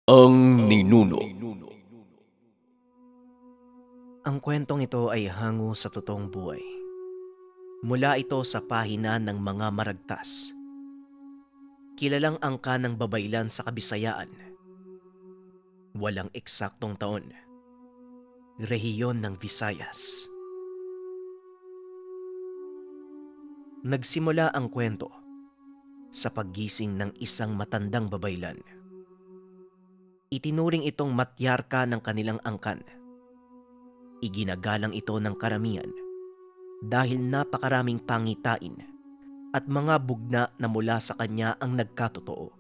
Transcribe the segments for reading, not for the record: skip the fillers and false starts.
Ang Ninuno. Ang kwentong ito ay hango sa totoong buhay. Mula ito sa pahina ng mga maragtas. Kilalang angka ng babaylan sa Kabisayaan. Walang eksaktong taon. Rehiyon ng Visayas. Nagsimula ang kwento sa paggising ng isang matandang babaylan. Itinuring itong matyarka ng kanilang angkan. Iginagalang ito ng karamihan dahil napakaraming pangitain at mga bugna na mula sa kanya ang nagkatotoo.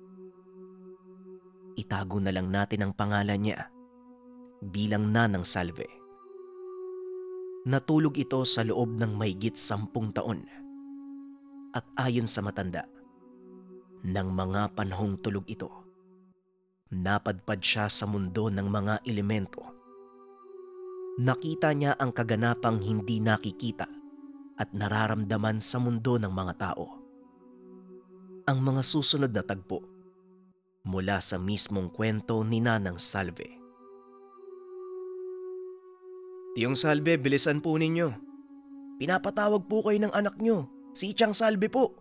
Itago na lang natin ang pangalan niya bilang Nanang Salve. Natulog ito sa loob ng mahigit 10 taon. At ayon sa matanda, ng mga panahong tulog ito, napadpad siya sa mundo ng mga elemento. Nakita niya ang kaganapang hindi nakikita at nararamdaman sa mundo ng mga tao. Ang mga susunod na tagpo mula sa mismong kwento ni Nanang Salve. Tiyong Salve, bilisan po ninyo. Pinapatawag po kayo ng anak nyo, si Ichang Salve po.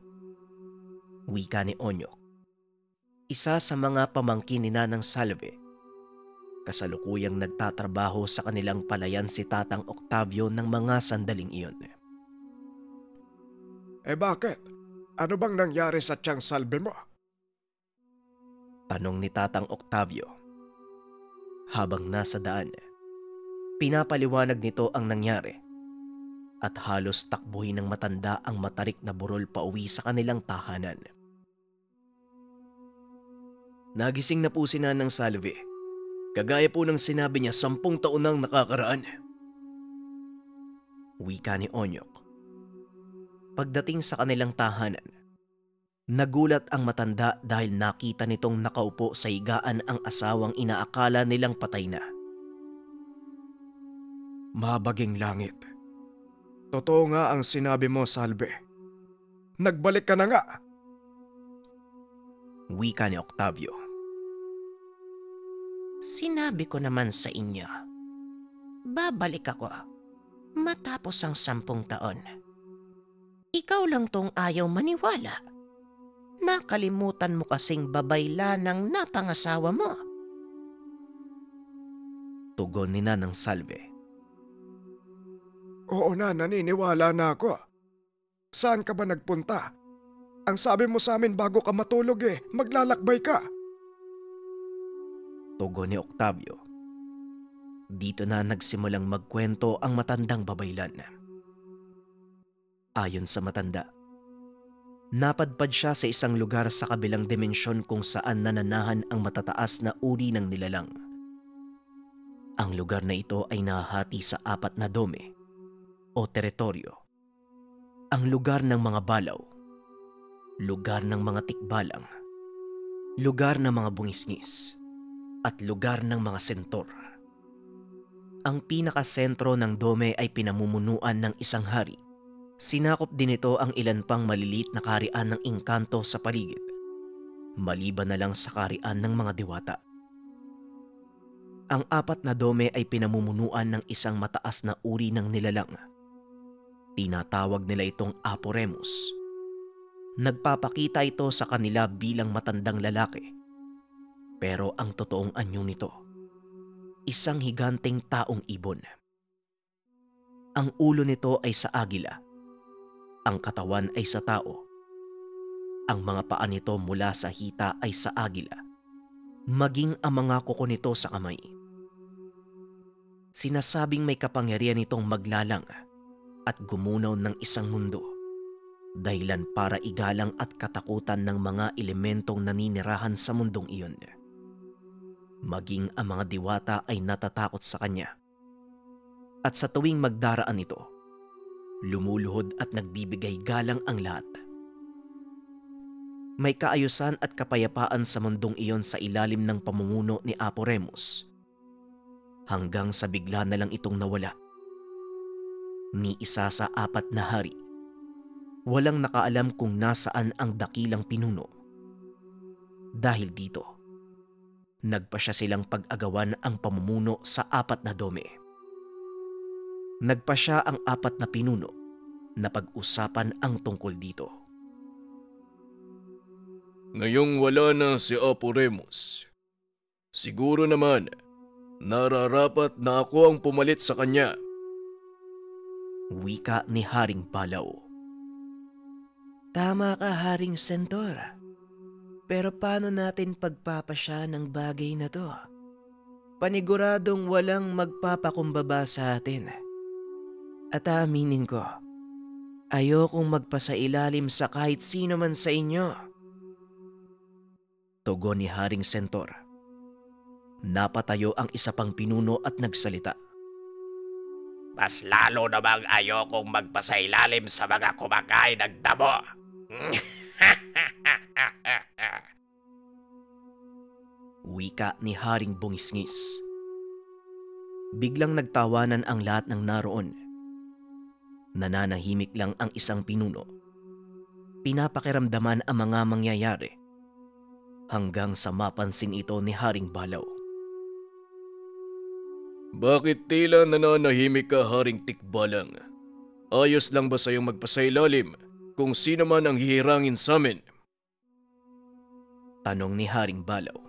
Wika ni Onyok, isa sa mga pamangkin ni Nanang Salve. Kasalukuyang nagtatrabaho sa kanilang palayan si Tatang Octavio ng mga sandaling iyon. Bakit? Ano bang nangyari sa Tiyang Salve mo? Tanong ni Tatang Octavio. Habang nasa daan, pinapaliwanag nito ang nangyari at halos takbuhin ng matanda ang matarik na burol pauwi sa kanilang tahanan. Nagising na po si Nanang Salve. Kagaya po ng sinabi niya 10 taon nang nakakaraan. Wika ni Onyok. Pagdating sa kanilang tahanan, nagulat ang matanda dahil nakita nitong nakaupo sa higaan ang asawang inaakala nilang patay na. Mabaging langit. Totoo nga ang sinabi mo, Salve. Nagbalik ka na nga. Wika ni Octavio. Sinabi ko naman sa inyo, babalik ako matapos ang 10 taon. Ikaw lang tong ayaw maniwala. Nakalimutan mo kasing babayla ng napangasawa mo. Tugon ni Nanang Salve. Oo na, naniniwala na ako. Saan ka ba nagpunta? Ang sabi mo sa amin bago ka matulog maglalakbay ka. Tugon ni Octavio. Dito na nagsimulang magkwento ang matandang babaylan. Ayon sa matanda, napadpad siya sa isang lugar sa kabilang dimensyon kung saan nananahan ang matataas na uri ng nilalang. Ang lugar na ito ay nahahati sa 4 na dome o teritoryo. Ang lugar ng mga balaw, lugar ng mga tikbalang, lugar ng mga bungisngis, at lugar ng mga sentor. Ang pinakasentro ng dome ay pinamumunuan ng isang hari. Sinakop din ito ang ilan pang maliliit na kaharian ng engkanto sa paligid, maliban na lang sa kaharian ng mga diwata. Ang 4 na dome ay pinamumunuan ng isang mataas na uri ng nilalang. Tinatawag nila itong Apo Remus. Nagpapakita ito sa kanila bilang matandang lalaki. Pero ang totoong anyo nito, isang higanteng taong ibon. Ang ulo nito ay sa agila. Ang katawan ay sa tao. Ang mga paa nito mula sa hita ay sa agila. Maging ang mga kuko nito sa kamay. Sinasabing may kapangyarihan itong maglalang at gumunaw ng isang mundo. Dahilan para igalang at katakutan ng mga elementong naninirahan sa mundong iyon. Maging ang mga diwata ay natatakot sa kanya. At sa tuwing magdaraan ito, lumuluhod at nagbibigay galang ang lahat. May kaayusan at kapayapaan sa mundong iyon sa ilalim ng pamumuno ni Apo Remus. Hanggang sa bigla na lang itong nawala. Ni isa sa 4 na hari. Walang nakaalam kung nasaan ang dakilang pinuno. Dahil dito, Nagpasya silang pag-agawan ang pamumuno sa 4 na dome. Nagpasya ang 4 na pinuno na pag-usapan ang tungkol dito. Ngayong wala na si Apo Remus, siguro naman nararapat na ako ang pumalit sa kanya. Wika ni Haring Balaw. Tama ka, Haring Sentor. Pero paano natin pagpapasya ng bagay na to? Paniguradong walang magpapakumbaba sa atin. At aaminin ko, ayokong magpasailalim sa kahit sino man sa inyo. Tugon ni Haring Sentor. Napatayo ang isa pang pinuno at nagsalita. Mas lalo namang ayokong magpasailalim sa mga kumakain ng damo. Wika ni Haring Bungisngis. Biglang nagtawanan ang lahat ng naroon. Nananahimik lang ang isang pinuno. Pinapakiramdaman ang mga mangyayari hanggang sa mapansin ito ni Haring Balaw. Bakit tila nananahimik ka, Haring Tikbalang? Ayos lang ba sa'yong magpasailalim kung sino man ang hihirangin sa amin? Tanong ni Haring Balaw.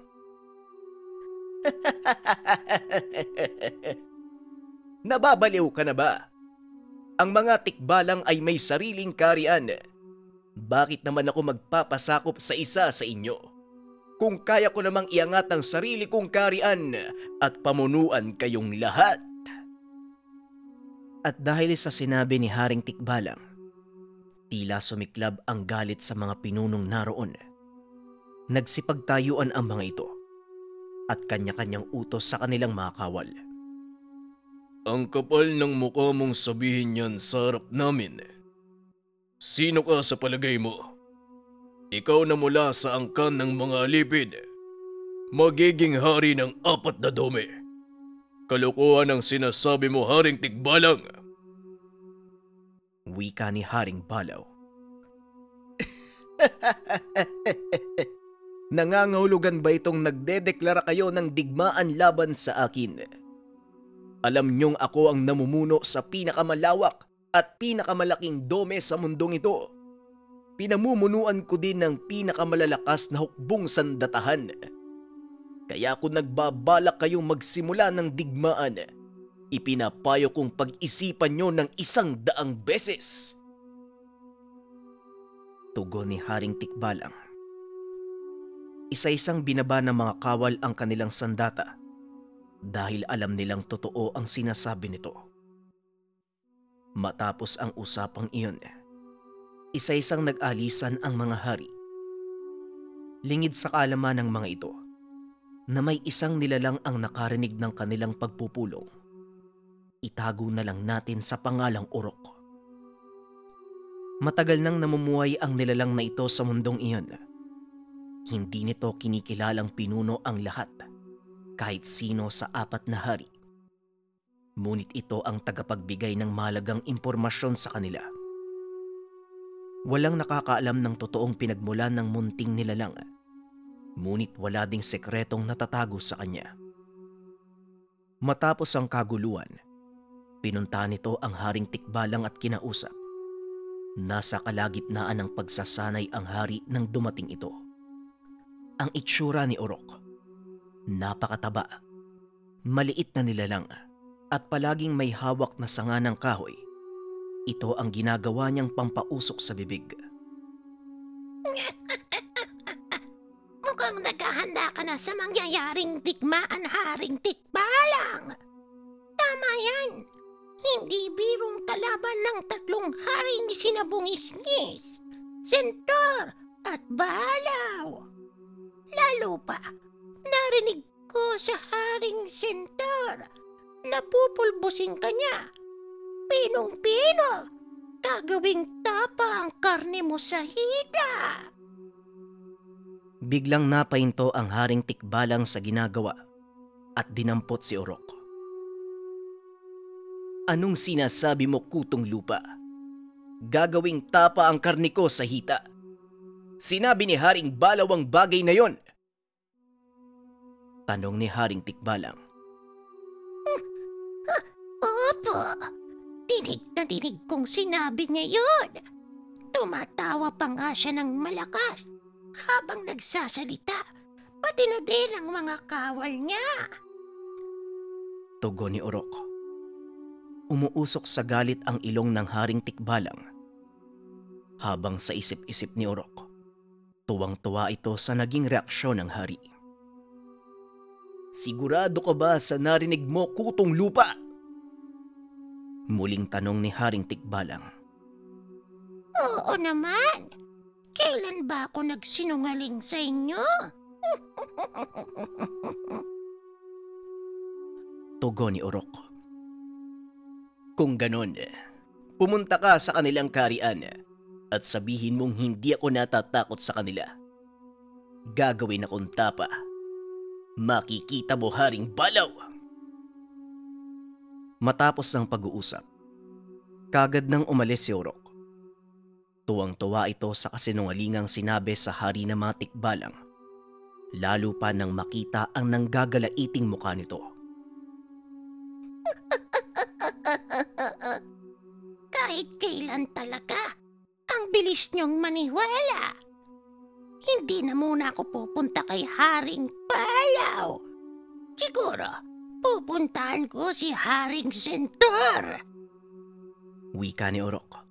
Nababaliw ka na ba? Ang mga tikbalang ay may sariling karian. Bakit naman ako magpapasakop sa isa sa inyo? Kung kaya ko namang iangat ang sarili kong karian at pamunuan kayong lahat. At dahil sa sinabi ni Haring Tikbalang, tila sumiklab ang galit sa mga pinunong naroon. Nagsipagtayuan ang mga ito at kanya-kanyang utos sa kanilang mga kawal. Ang kapal ng mukha mong sabihin yan sa harap namin. Sino ka sa palagay mo? Ikaw na mula sa angkan ng mga alipid, magiging hari ng 4 na dome. Kalokohan ang sinasabi mo, Haring Tikbalang. Wika ni Haring Balaw. Nangangahulugan ba itong nagdedeklara kayo ng digmaan laban sa akin? Alam niyong ako ang namumuno sa pinakamalawak at pinakamalaking dome sa mundong ito. Pinamumunuan ko din ng pinakamalalakas na hukbong sandatahan. Kaya kung nagbabalak kayong magsimula ng digmaan, ipinapayo kong pag-isipan nyo ng 100 beses. Tugon ni Haring Tikbalang. Isa-isang binaba ng mga kawal ang kanilang sandata dahil alam nilang totoo ang sinasabi nito. Matapos ang usapang iyon, isa-isang nag-alisan ang mga hari. Lingid sa kaalaman ng mga ito na may isang nilalang ang nakarinig ng kanilang pagpupulong. Itago na lang natin sa pangalang Orok. Matagal nang namumuhay ang nilalang na ito sa mundong iyon. Hindi nito kinikilalang pinuno ang lahat, kahit sino sa 4 na hari. Ngunit ito ang tagapagbigay ng mahalagang impormasyon sa kanila. Walang nakakaalam ng totoong pinagmulan ng munting nilalang, ngunit wala ding sekretong natatago sa kanya. Matapos ang kaguluhan, pinunta nito ang Haring Tikbalang at kinausap. Nasa kalagitnaan ng pagsasanay ang hari nang dumating ito. Ang itsura ni Orok, napakataba, maliit na nilalang at palaging may hawak na sanga ng kahoy. Ito ang ginagawa niyang pampausok sa bibig. Mukhang naghahanda ka na sa mangyayaring digmaan, Haring Tikbalang. Tama yan. Hindi birong kalaban ng 3 haring sinabungis-ngis, Sentor at Balaw. Lalo pa, narinig ko sa Haring Sentor na pupulbusin ka niya. Pinong-pino, gagawing tapa ang karne mo sa hita. Biglang napahinto ang Haring Tikbalang sa ginagawa at dinampot si Orok. Anong sinasabi mo, Kutong Lupa? Gagawing tapa ang karne ko sa hita. Sinabi ni Haring Balaw ang bagay na yon. Tanong ni Haring Tikbalang. Opo, dinig na dinig kong sinabi niya yun. Tumatawa pa nga siya ng malakas habang nagsasalita, pati na din ang mga kawal niya. Tugon ni Orok. Umuusok sa galit ang ilong ng Haring Tikbalang. Habang sa isip-isip ni Orok, tuwang-tuwa ito sa naging reaksyon ng hari. Sigurado ka ba sa narinig mo, Kutong Lupa? Muling tanong ni Haring Tikbalang. Oo naman. Kailan ba ako nagsinungaling sa inyo? Tugon ni Orok. Kung ganon, pumunta ka sa kanilang karian at sabihin mong hindi ako natatakot sa kanila. Gagawin akong tapa. Makikita mo, Haring Balaw! Matapos ng pag-uusap, kagad nang umalis si Orok. Tuwang-tuwa ito sa kasinungalingang sinabi sa hari ng mga Tikbalang, lalo pa nang makita ang nanggagalaiting mukha nito. Kahit kailan talaga, ang bilis niyong maniwala. Hindi na muna ako pupunta kay Haring Balaw. Siguro, pupuntahan ko si Haring Sentor. Wika ni Orok.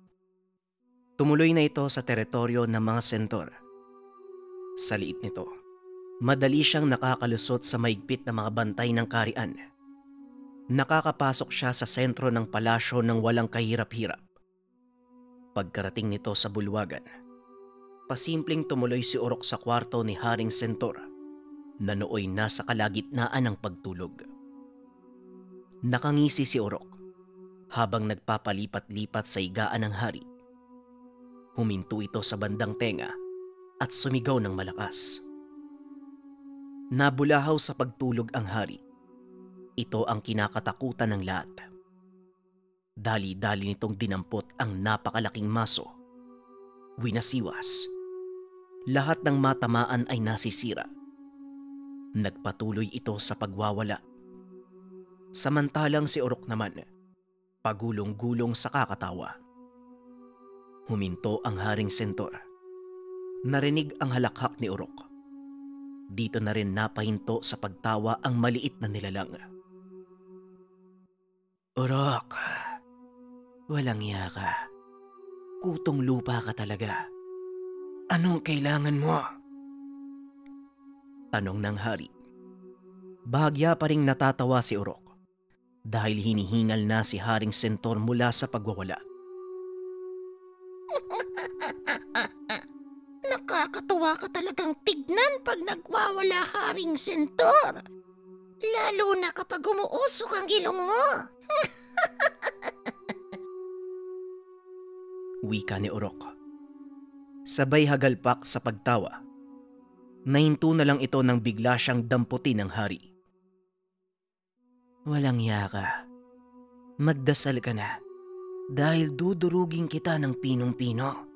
Tumuloy na ito sa teritoryo ng mga sentor. Sa liit nito, madali siyang nakakalusot sa maigpit na mga bantay ng karian. Nakakapasok siya sa sentro ng palasyo ng walang kahirap-hirap. Pagkarating nito sa bulwagan, pasimpleng tumuloy si Orok sa kwarto ni Haring Sentor na nooy nasa kalagitnaan ng pagtulog. Nakangisi si Orok habang nagpapalipat-lipat sa higaan ng hari. Huminto ito sa bandang tenga at sumigaw ng malakas. Nabulahaw sa pagtulog ang hari. Ito ang kinakatakutan ng lahat. Dali-dali nitong dinampot ang napakalaking maso. Winasiwas. Lahat ng matamaan ay nasisira. Nagpatuloy ito sa pagwawala. Samantalang si Orok naman, pagulong-gulong sa kakatawa. Huminto ang Haring Sentor. Narinig ang halakhak ni Orok. Dito na rin napahinto sa pagtawa ang maliit na nilalang. Orok, walang iya ka. Kutong lupa ka talaga. Anong kailangan mo? Tanong ng hari. Bahagya pa ring natatawa si Orok dahil hinihingal na si Haring Sentor mula sa pagwawala. Nakakatuwa ka talagang tignan pag nagwawala, Haring Sentor. Lalo na kapag umuusok ang ilong mo. Wika ni Orok. Sabay hagalpak sa pagtawa. Nahinto na lang ito nang bigla siyang damputin ng hari. Walang iya ka. Magdasal ka na dahil dudurugin kita ng pinong-pino.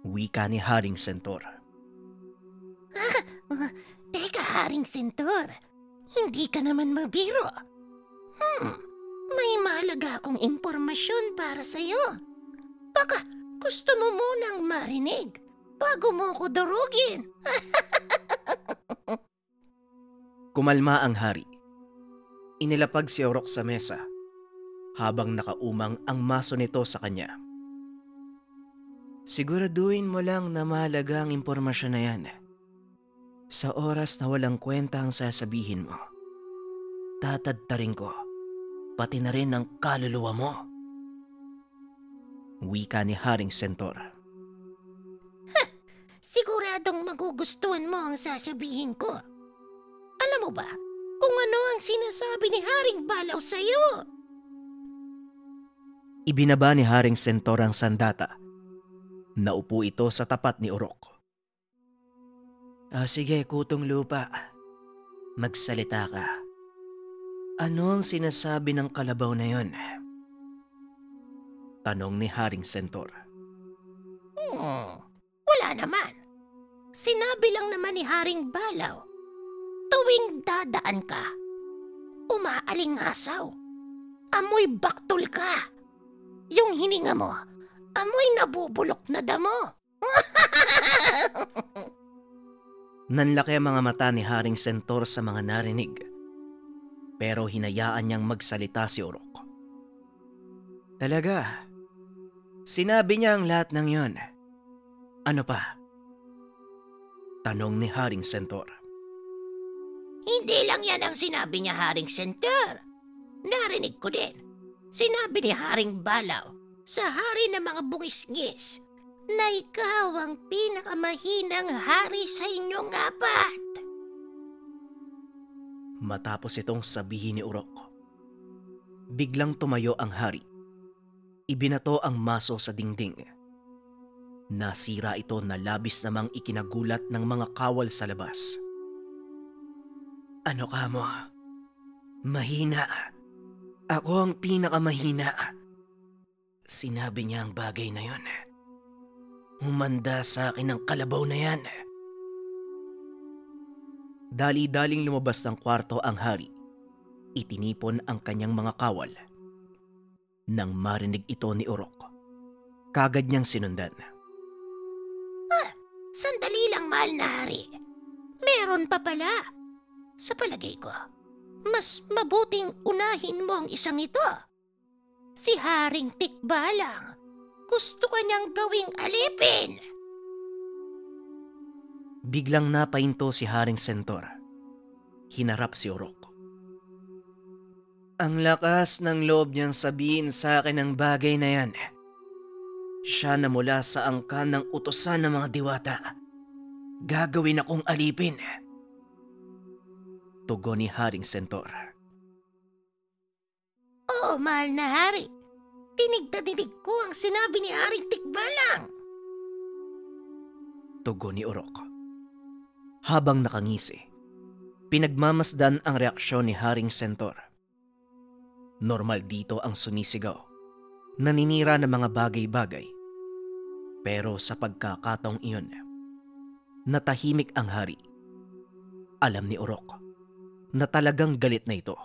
Wika ni Haring Sentor. Teka, Haring Sentor. Hindi ka naman mabiro. May mahalaga akong impormasyon para sa'yo. Baka gusto mo munang marinig bago mo ko durugin. Kumalma ang hari. Inilapag si Orok sa mesa habang nakaumang ang maso nito sa kanya. Siguraduhin mo lang na mahalaga ang impormasyon na yan. Sa oras na walang kwenta ang sasabihin mo, tatadtarin ko, pati na rin ang kaluluwa mo. Wika ni Haring Sentor. Siguradong magugustuhan mo ang sasabihin ko. Alam mo ba kung ano ang sinasabi ni Haring Balaw sa'yo? Ibinaba ni Haring Sentor ang sandata. Naupo ito sa tapat ni Orok. Sige, Kutong Lupa. Magsalita ka. Ano ang sinasabi ng kalabaw na yon? Tanong ni Haring Sentor. Wala naman. Sinabi lang naman ni Haring Balaw Tuwing dadaan ka, umaalingasaw. Amoy baktol ka. Yung hininga mo, amoy nabubulok na damo. Nanlaki ang mga mata ni Haring Sentor sa mga narinig. Pero hinayaan niyang magsalita si Urok. Talaga? Sinabi niya ang lahat ng yon. Ano pa? Tanong ni Haring Sentor. Hindi lang yan ang sinabi niya, Haring Sentor. Narinig ko din. Sinabi ni Haring Balaw sa hari ng mga bungisngis na ikaw ang pinakamahinang hari sa inyong apat. Matapos itong sabihin ni Urok, biglang tumayo ang hari. Ibinato ang maso sa dingding. Nasira ito na labis namang ikinagulat ng mga kawal sa labas. Ano ka mo? Mahina. Ako ang pinakamahina. Sinabi niya ang bagay na yon. Humanda sa akin ang kalabaw na yan. Dali-daling lumabas ng kwarto ang hari. Itinipon ang kanyang mga kawal. Nang marinig ito ni Urok, kagad niyang sinundan. Sandali lang, mahal na hari. Meron pa pala. Sa palagay ko, mas mabuting unahin mo ang isang ito. Si Haring Tikbalang. Gusto ka niyang gawing alipin. Biglang napahinto si Haring Sentor. Hinarap si Urok. Ang lakas ng loob niyang sabihin sa akin ang bagay na yan. Siya na mula sa angkan ng utusan ng mga diwata. Gagawin akong alipin. Tugon ni Haring Sentor. Oo, mahal na hari. Tinig na dinig ko ang sinabi ni Haring Tikbalang. Tugon ni Urok. Habang nakangisi, pinagmamasdan ang reaksyon ni Haring Sentor. Normal dito ang sumisigaw, naninira ng mga bagay-bagay. Pero sa pagkakataong iyon, natahimik ang hari. Alam ni Urok na talagang galit na ito.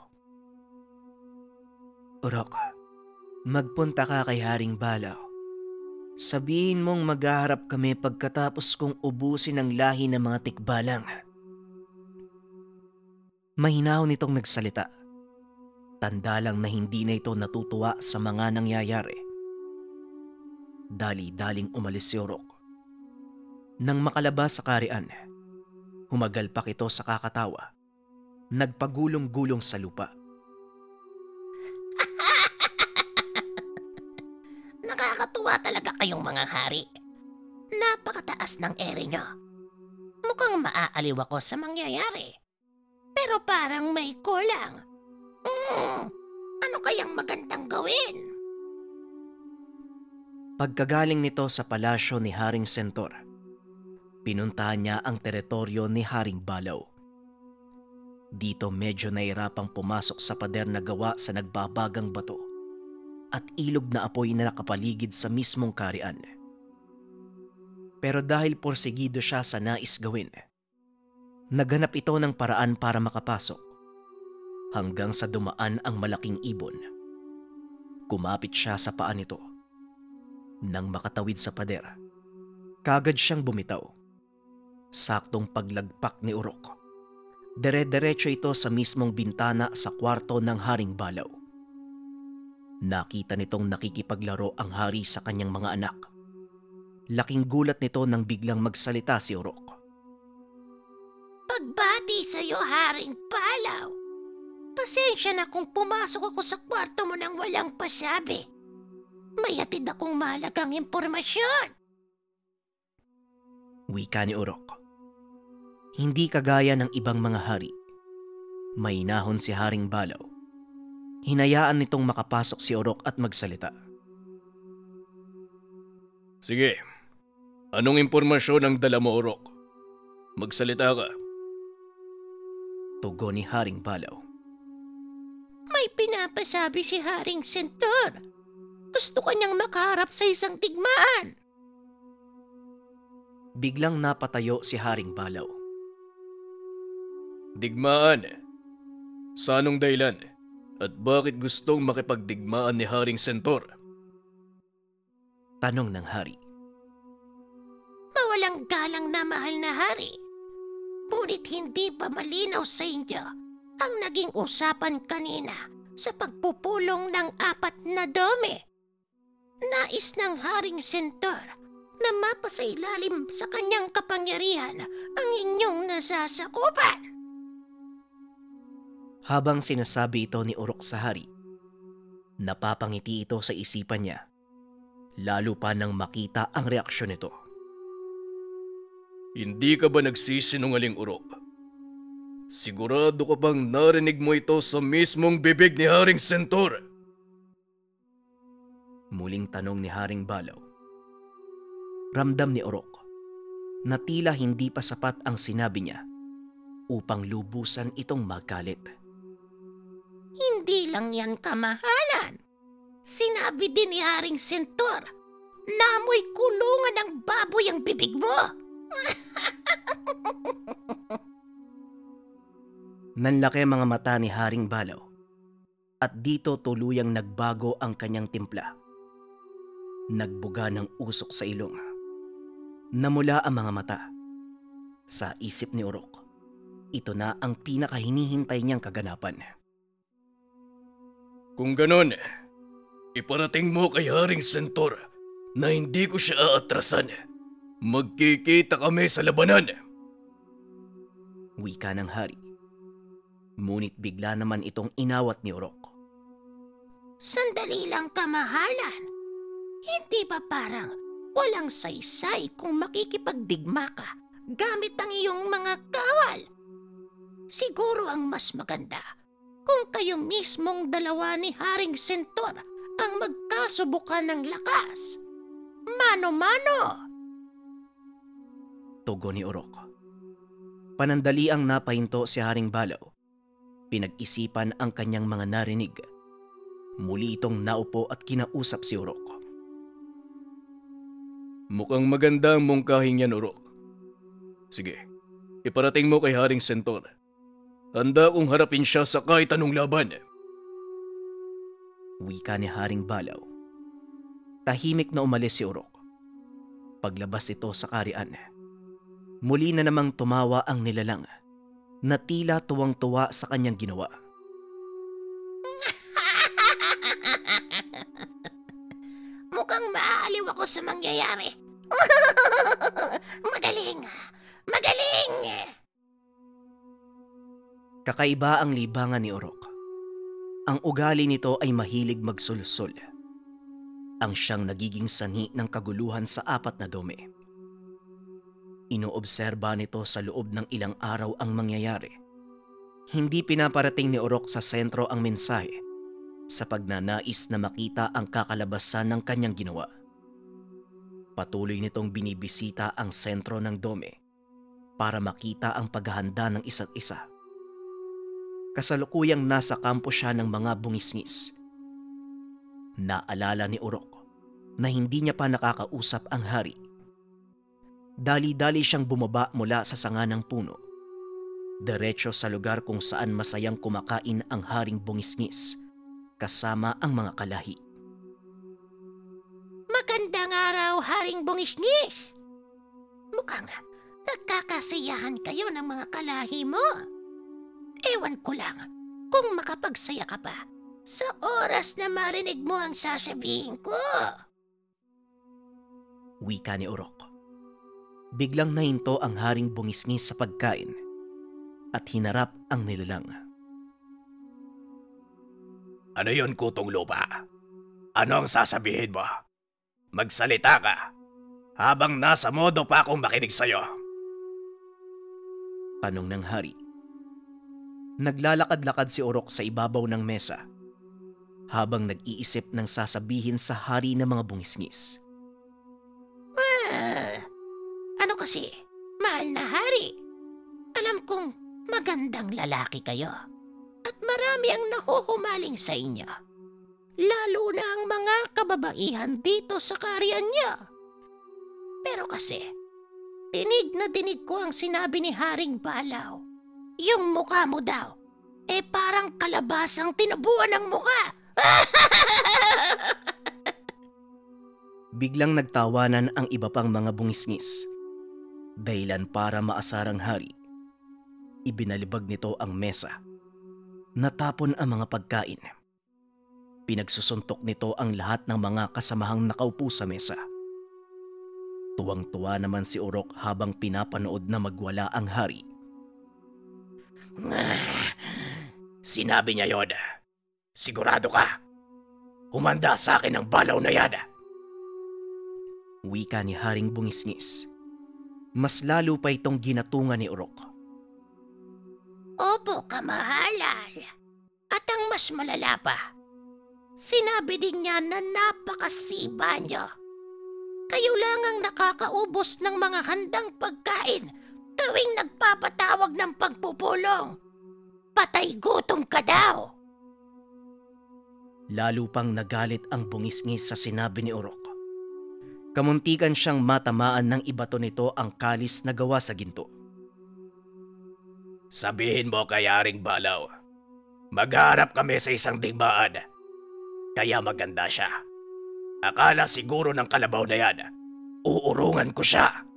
Urok, magpunta ka kay Haring Balaw. Sabihin mong maghaharap kami pagkatapos kong ubusin ang lahi ng mga Tikbalang. Mahinahon nitong nagsalita. Tanda lang na hindi na ito natutuwa sa mga nangyayari. Dali-daling umalis si Urok. Nang makalabas sa karian, humagalpak ito sa kakatawa. Nagpagulong-gulong sa lupa. Nakakatuwa talaga kayong mga hari. Napakataas ng ere nyo. Mukhang maaaliw ako sa mangyayari. Pero parang may kulang. Ano kayang magandang gawin? Pagkagaling nito sa palasyo ni Haring Sentor, pinuntahan niya ang teritoryo ni Haring Balaw. Dito medyo nahirapang pumasok sa pader na gawa sa nagbabagang bato at ilog na apoy na nakapaligid sa mismong karian. Pero dahil porsigido siya sa nais gawin, naghanap ito ng paraan para makapasok hanggang sa dumaan ang malaking ibon. Kumapit siya sa paa nito. Nang makatawid sa pader, kagad siyang bumitaw. Saktong paglagpak ni Urok, dire-diretso ito sa mismong bintana sa kwarto ng Haring Balaw. Nakita nitong nakikipaglaro ang hari sa kanyang mga anak. Laking gulat nito nang biglang magsalita si Urok. Pagbati sa'yo, Haring Balaw. Pasensya na kung pumasok ako sa kwarto mo nang walang pasabi. May hatid akong mahalagang impormasyon. Wika ni Urok. Hindi kagaya ng ibang mga hari. Mainahon si Haring Balaw. Hinayaan nitong makapasok si Urok at magsalita. Sige, anong impormasyon ang dala mo, Urok? Magsalita ka. Tugon ni Haring Balaw. May pinapasabi si Haring Sentor. Gusto kanyang makaharap sa isang digmaan. Biglang napatayo si Haring Balaw. Digmaan. Sa anong dahilan? At bakit gustong makipagdigmaan ni Haring Sentor? Tanong ng hari. Mawalang galang na mahal na hari. Ngunit hindi ba malinaw sa inyo ang naging usapan kanina sa pagpupulong ng 4 na dome? Nais ng Haring Sentor na mapasailalim sa kanyang kapangyarihan ang inyong nasasakupan. Habang sinasabi ito ni Urok sa hari, napapangiti ito sa isipan niya, lalo pa nang makita ang reaksyon nito. Hindi ka ba nagsisinungaling, Urok? Sigurado ka bang narinig mo ito sa mismong bibig ni Haring Sentor? Muling tanong ni Haring Balaw. Ramdam ni Urok na tila hindi pa sapat ang sinabi niya upang lubusan itong magalit. Hindi lang yan kamahalan. Sinabi din ni Haring Sentor na amoy kulungan ng baboy ang bibig mo. Nanlaki mga mata ni Haring Balaw at dito tuluyang nagbago ang kanyang timpla. Nagbuga ng usok sa ilong. Namula ang mga mata. Sa isip ni Urok, ito na ang pinakahinihintay niyang kaganapan. Kung ganon, iparating mo kay Haring Sentor na hindi ko siya aatrasan. Magkikita kami sa labanan. Wika ng hari. Ngunit bigla naman itong inawat ni Urok. Sandali lang kamahalan. Hindi ba parang walang saysay kung makikipagdigma ka gamit ang iyong mga kawal? Siguro ang mas maganda kung kayo mismong dalawa ni Haring Sentor ang magkasubukan ng lakas. Mano-mano! Tugon ni Urok. Panandali ang napahinto si Haring Balaw. Pinag-isipan ang kanyang mga narinig. Muli itong naupo at kinausap si Urok. Mukhang maganda ang mungkahing yan, Urok. Sige, iparating mo kay Haring Sentor. Handa kong harapin siya sa kahit anong laban. Wika ni Haring Balaw. Tahimik na umalis si Urok. Paglabas ito sa karian, muli na namang tumawa ang nilalang na tila tuwang-tuwa sa kanyang ginawa. Mukhang maaaliw ako sa mangyayari. Magaling! Magaling! Kakaiba ang libangan ni Urok. Ang ugali nito ay mahilig magsulsul. Ang siyang nagiging sanhi ng kaguluhan sa 4 na dome. Inoobserba nito sa loob ng ilang araw ang mangyayari. Hindi pinaparating ni Urok sa sentro ang mensahe sa pagnanais na makita ang kakalabasan ng kanyang ginawa. Patuloy nitong binibisita ang sentro ng dome para makita ang paghahanda ng isa't isa. Kasalukuyang nasa kampo siya ng mga bungisngis. Naalala ni Urok na hindi niya pa nakakausap ang hari. Dali-dali siyang bumaba mula sa sanga ng puno, diretso sa lugar kung saan masayang kumakain ang haring bungisngis kasama ang mga kalahi. Magandang araw, Haring Bungisngis! Mukhang nagkakasiyahan kayo ng mga kalahi mo. Ewan ko lang kung makapagsaya ka pa sa oras na marinig mo ang sasabihin ko. Wika ni Urok. Biglang nahinto ang haring bungisngis sa pagkain at hinarap ang nilalang. Ano yon, Kutong Lupa? Ano ang sasabihin mo? Magsalita ka habang nasa modo pa akong makinig sa'yo. Tanong ng hari. Naglalakad-lakad si Urok sa ibabaw ng mesa habang nag-iisip ng sasabihin sa hari ng mga bungisngis. Ano kasi, mahal na hari? Alam kong magandang lalaki kayo at marami ang nahuhumaling sa inyo. Lalo na ang mga kababaihan dito sa kariyan niya. Pero kasi, dinig na dinig ko ang sinabi ni Haring Balaw. Yung mukha mo daw, parang kalabasang tinubuan ng mukha. Biglang nagtawanan ang iba pang mga bungisngis. Dahilan para maasarang hari. Ibinalibag nito ang mesa. Natapon ang mga pagkain. Pinagsusuntok nito ang lahat ng mga kasamahang nakaupo sa mesa. Tuwang-tuwa naman si Urok habang pinapanood na magwala ang hari. Sinabi niya yon. Sigurado ka? Humanda sa akin ang balaw na yan. Wika ni Haring Bungisngis. Mas lalo pa itong ginatungan ni Urok. Opo, kamahalal. At ang mas malala pa, sinabi din niya na napakasiba niyo. Kayo lang ang nakakaubos ng mga handang pagkain tuwing nagpapatawag ng pagpupulong. Patay gutom ka daw. Lalo pang nagalit ang bungisngis sa sinabi ni Urok. Kamuntikan siyang matamaan ng ibato nito ang kalis na gawa sa ginto. Sabihin mo kay Haring Balaw, magharap kami sa isang digmaan. Kaya maganda siya. Akala siguro ng kalabaw na yan, uurungan ko siya.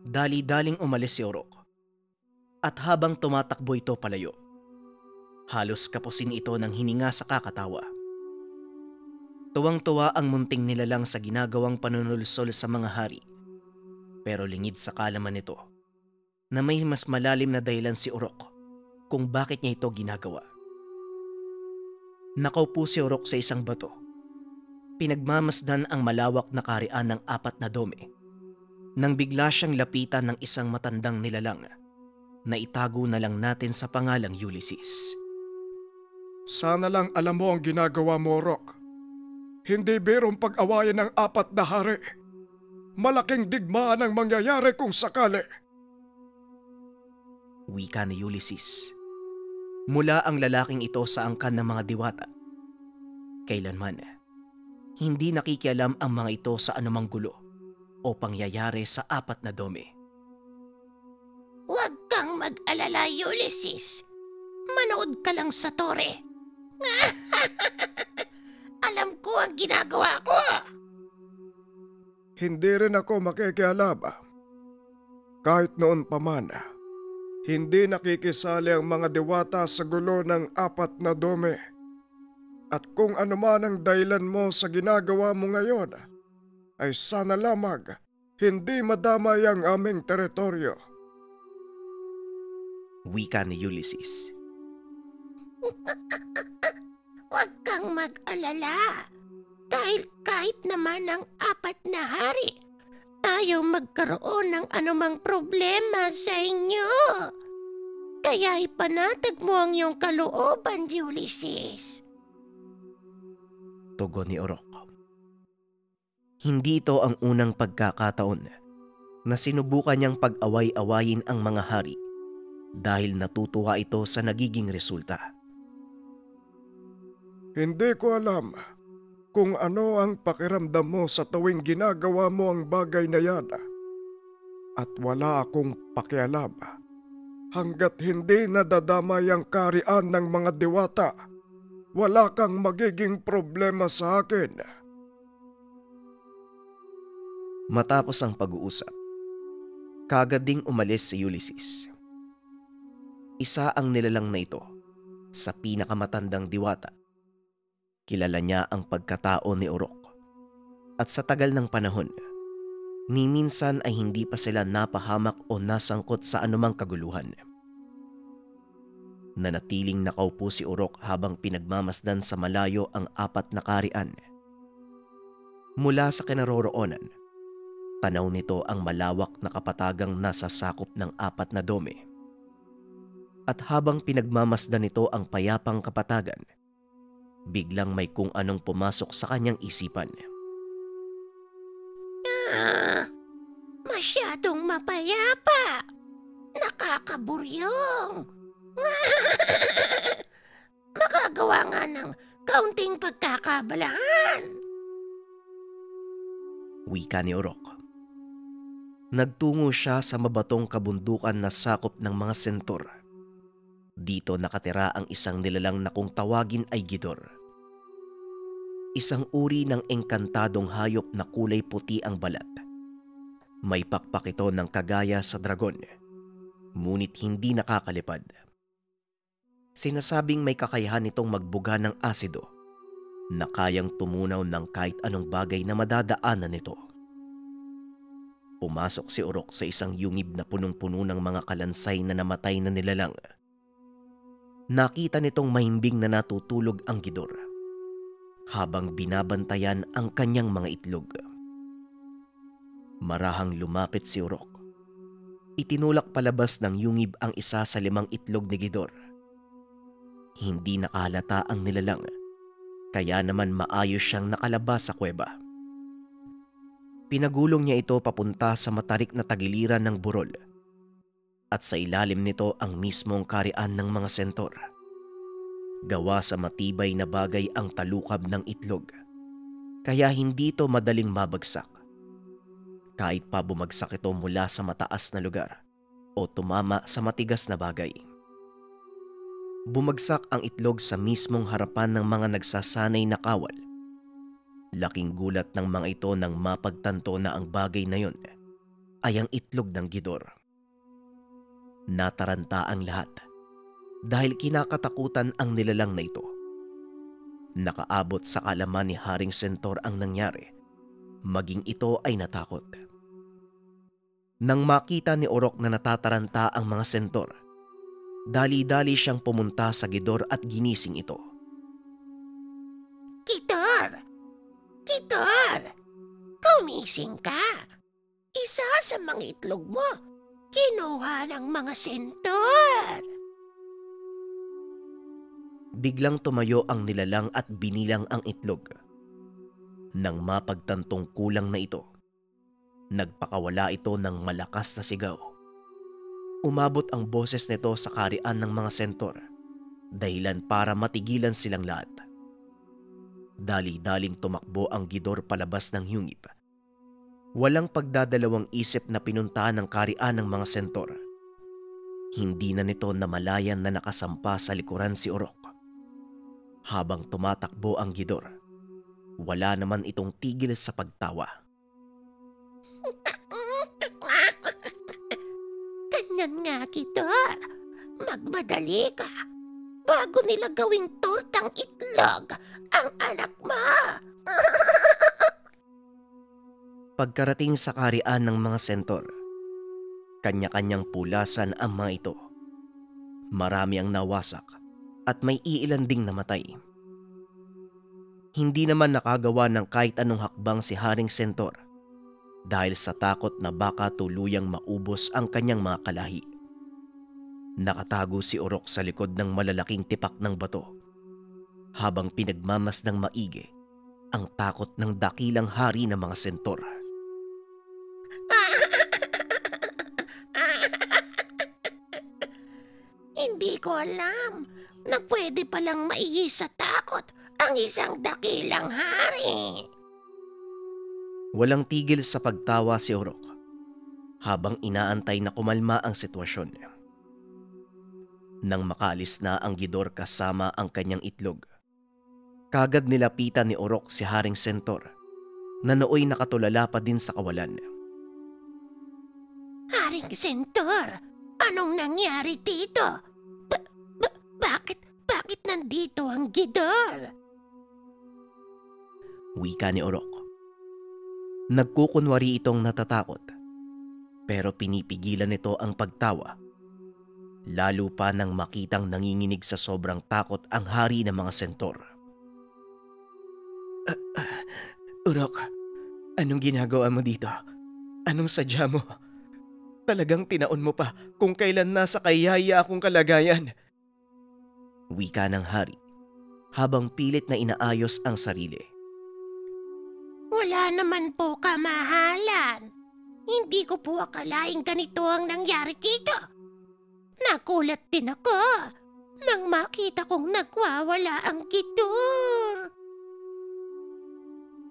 Dali-daling umalis si Urok. At habang tumatakbo ito palayo, halos kapusin ito ng hininga sa kakatawa. Tuwang-tuwa ang munting nilalang sa ginagawang panunulsol sa mga hari. Pero lingid sa kalaman nito na may mas malalim na dahilan si Urok kung bakit niya ito ginagawa. Nakaupo si Urok sa isang bato. Pinagmamasdan ang malawak na kaharian ng 4 na dome nang bigla siyang lapitan ng isang matandang nilalang na itago na lang natin sa pangalang Ulysses. Sana lang alam mo ang ginagawa mo, Rock. Hindi birong pag-awayan ng 4 na hari. Malaking digmaan ang mangyayari kung sakali. Wika ni Ulysses. Mula ang lalaking ito sa angkan ng mga diwata. Kailanman, hindi nakikialam ang mga ito sa anumang gulo o pangyayari sa 4 na dome. Huwag kang mag-alala, Ulysses. Manood ka lang sa tore. Alam ko ang ginagawa ko. Hindi rin ako makikialam. Kahit noon pa man, hindi nakikisali ang mga diwata sa gulo ng 4 na dome. At kung ano man ang dahilan mo sa ginagawa mo ngayon, ay sana lamang hindi madamay ang aming teritoryo. Wika ni Ulysses. Huwag kang mag-alala. Dahil kahit naman ang 4 na hari, ayaw magkaroon ng anumang problema sa inyo. Kaya ipanatag mo ang iyong kalooban, Ulysses. Tugon ni Urok. Hindi ito ang unang pagkakataon na sinubukan niyang pag-away-awayin ang mga hari dahil natutuwa ito sa nagiging resulta. Hindi ko alam kung ano ang pakiramdam mo sa tuwing ginagawa mo ang bagay na yan. At wala akong pakialam hanggat hindi nadadamay ang kaharian ng mga diwata. Wala kang magiging problema sa akin. Matapos ang pag-uusap, kaagad ding umalis si Ulysses. Isa ang nilalang na ito sa pinakamatandang diwata. Kilala niya ang pagkatao ni Urok. At sa tagal ng panahon, ni minsan ay hindi pa sila napahamak o nasangkot sa anumang kaguluhan. Nanatiling nakaupo si Urok habang pinagmamasdan sa malayo ang 4 na kaharian. Mula sa kinaroroonan, tanaw nito ang malawak na kapatagang nasa sakop ng 4 na dome. At habang pinagmamasdan nito ang payapang kapatagan, biglang may kung anong pumasok sa kanyang isipan. Masyadong mapayapa. Nakakaburyong. Makagawa nga ng kaunting pagkakabalahan. Wika ni Urok. Nagtungo siya sa mabatong kabundukan na sakop ng mga sentor. Dito nakatira ang isang nilalang na kung tawagin ay Gidor. Isang uri ng engkantadong hayop na kulay puti ang balat. May pakpak ito ng kagaya sa dragon, ngunit hindi nakakalipad. Sinasabing may kakayahan itong magbuga ng asido na kayang tumunaw ng kahit anong bagay na madadaanan nito. Pumasok si Urok sa isang yungib na punong-puno ng mga kalansay na namatay na nilalang. Nakita nitong mahimbing na natutulog ang Gidor habang binabantayan ang kanyang mga itlog. Marahang lumapit si Urok. Itinulak palabas ng yungib ang isa sa 5 itlog ni Gidor. Hindi nakahalata ang nilalang, kaya naman maayos siyang nakalabas sa kuweba. Pinagulong niya ito papunta sa matarik na tagiliran ng burol at sa ilalim nito ang mismong karian ng mga sentor. Gawa sa matibay na bagay ang talukab ng itlog, kaya hindi ito madaling mabagsak. Kahit pa bumagsak ito mula sa mataas na lugar o tumama sa matigas na bagay. Bumagsak ang itlog sa mismong harapan ng mga nagsasanay na kawal. Laking gulat ng mga ito nang mapagtanto na ang bagay na yon ay ang itlog ng Gidor. Nataranta ang lahat dahil kinakatakutan ang nilalang na ito. Nakaabot sa kaalaman ni Haring Sentor ang nangyari, maging ito ay natakot. Nang makita ni Urok na natataranta ang mga sentor, dali-dali siyang pumunta sa Gidor at ginising ito. Gidor! Gidor! Kumising ka! Isa sa mga itlog mo, kinuha ng mga sentor! Biglang tumayo ang nilalang at binilang ang itlog. Nang mapagtantong kulang na ito, nagpakawala ito ng malakas na sigaw. Umabot ang boses nito sa karian ng mga sentor, dahilan para matigilan silang lahat. Dali-daling tumakbo ang Gidor palabas ng yungib. Walang pagdadalawang isip na pinuntahan ng karian ng mga sentor. Hindi na nito namalayan na nakasampa sa likuran si Urok. Habang tumatakbo ang Gidor, wala naman itong tigil sa pagtawa. Ganyan nga, Gidor. Magmadali ka. Bago nila gawing tortang itlog ang anak mo. Pagkarating sa karian ng mga sentor, kanya-kanyang pulasan ang mga ito. Marami ang nawasak at may iilan ding namatay. Hindi naman nakagawa ng kahit anong hakbang si Haring Sentor dahil sa takot na baka tuluyang maubos ang kanyang mga kalahi. Nakatago si Urok sa likod ng malalaking tipak ng bato habang pinagmamasdang maigi ang takot ng dakilang hari ng mga sentor. Hindi ko alam na pwede palang maihi sa takot ang isang dakilang hari. Walang tigil sa pagtawa si Urok habang inaantay na kumalma ang sitwasyon. Nang makaalis na ang Gidor kasama ang kanyang itlog, kagad nilapitan ni Urok si Haring Sentor na nooy nakatulala pa din sa kawalan. Haring Sentor, anong nangyari dito? Bakit nandito ang Gidor? Wika ni Urok. Nagkukunwari itong natatakot, pero pinipigilan nito ang pagtawa. Lalo pa nang makitang nanginginig sa sobrang takot ang hari ng mga sentor. Urok, anong ginagawa mo dito? Anong sadya mo? Talagang tinaon mo pa kung kailan nasa kayaya akong kalagayan. Wika ng hari habang pilit na inaayos ang sarili. Wala naman po kamahalan. Hindi ko po akalaing ganito ang nangyari dito. Nakulat din ako nang makita kong nagwawala ang Gidor.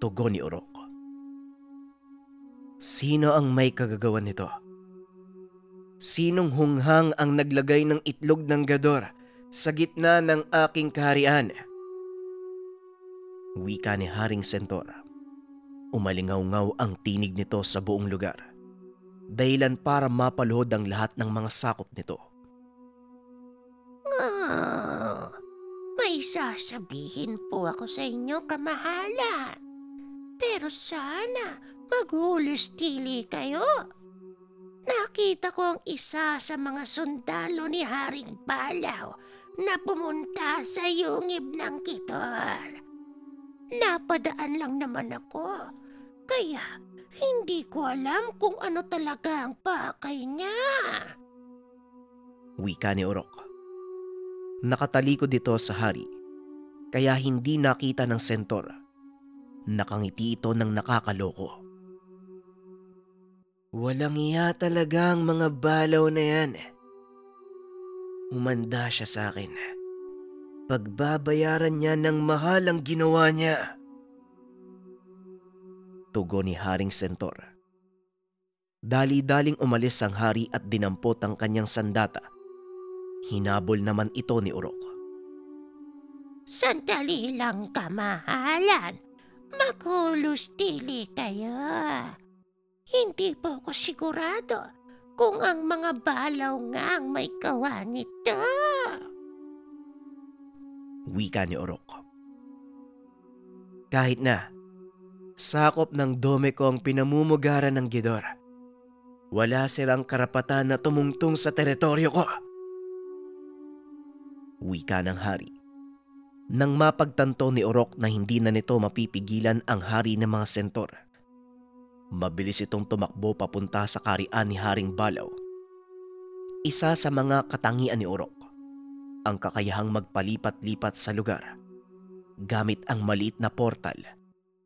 Tugon ni Urok. Sino ang may kagagawan nito? Sinong hunghang ang naglagay ng itlog ng Gador sa gitna ng aking kaharian? Wika ni Haring Sentor. Umalingaw-ngaw ang tinig nito sa buong lugar, dahilan para mapaluhod ang lahat ng mga sakop nito. May sasabihin po ako sa inyo, kamahalan. Pero sana maghulis-tili kayo. Nakita ko ang isa sa mga sundalo ni Haring Balaw na pumunta sa yungib ng Kidor. Napadaan lang naman ako, kaya hindi ko alam kung ano talaga ang pakay niya. Wika ni Orok. Nakatalikod ito sa hari, kaya hindi nakita ng sentor. Nakangiti ito ng nakakaloko. Walang iya talaga ang mga balaw na yan. Umanda siya sa akin. Pagbabayaran niya ng mahal ang ginawa niya. Tugon ni Haring Sentor. Dali-daling umalis ang hari at dinampot ang kanyang sandata. Hinabol naman ito ni Orok. Sandali lang, kamahalan. Maghulos-tili kayo. Hindi po ako sigurado kung ang mga balaw nga ang may gawa nito. Wika ni Orok. Kahit na, sakop ng dome ko ang pinamumugaran ng Gidor. Wala silang karapatan na tumungtong sa teritoryo ko. Wika ng hari. Nang mapagtanto ni Orok na hindi na nito mapipigilan ang hari ng mga sentor, mabilis itong tumakbo papunta sa karian ni Haring Balaw. Isa sa mga katangian ni Orok, ang kakayahang magpalipat-lipat sa lugar gamit ang maliit na portal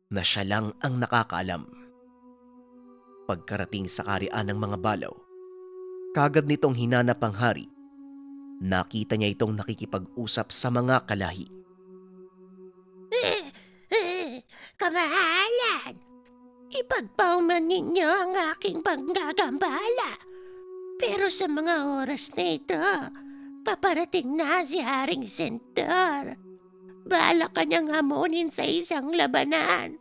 na siya lang ang nakakaalam. Pagkarating sa karian ng mga balaw, kagad nitong hinanap ang hari. Nakita niya itong nakikipag-usap sa mga kalahi. Kamahalan, ipagpauman ninyo ang aking panggagambala. Pero sa mga oras na ito, paparating na si Haring Sentor. Balak kanyang hamunin sa isang labanan.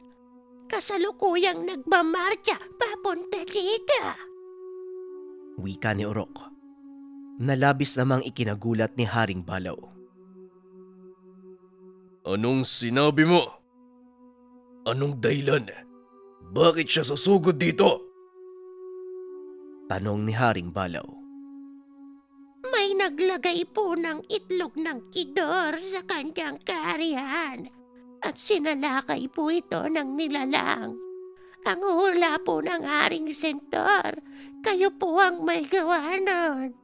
Kasalukuyang nagmamarcha papunta dito. Wika ni Orok. Nalabis namang ikinagulat ni Haring Balaw. Anong sinabi mo? Anong dahilan? Bakit siya susugod dito? Tanong ni Haring Balaw. May naglagay po ng itlog ng Kidor sa kanyang kaharian at sinalakay po ito ng nilalang. Ang hula po ng Haring Sentor, kayo po ang may gawa nun.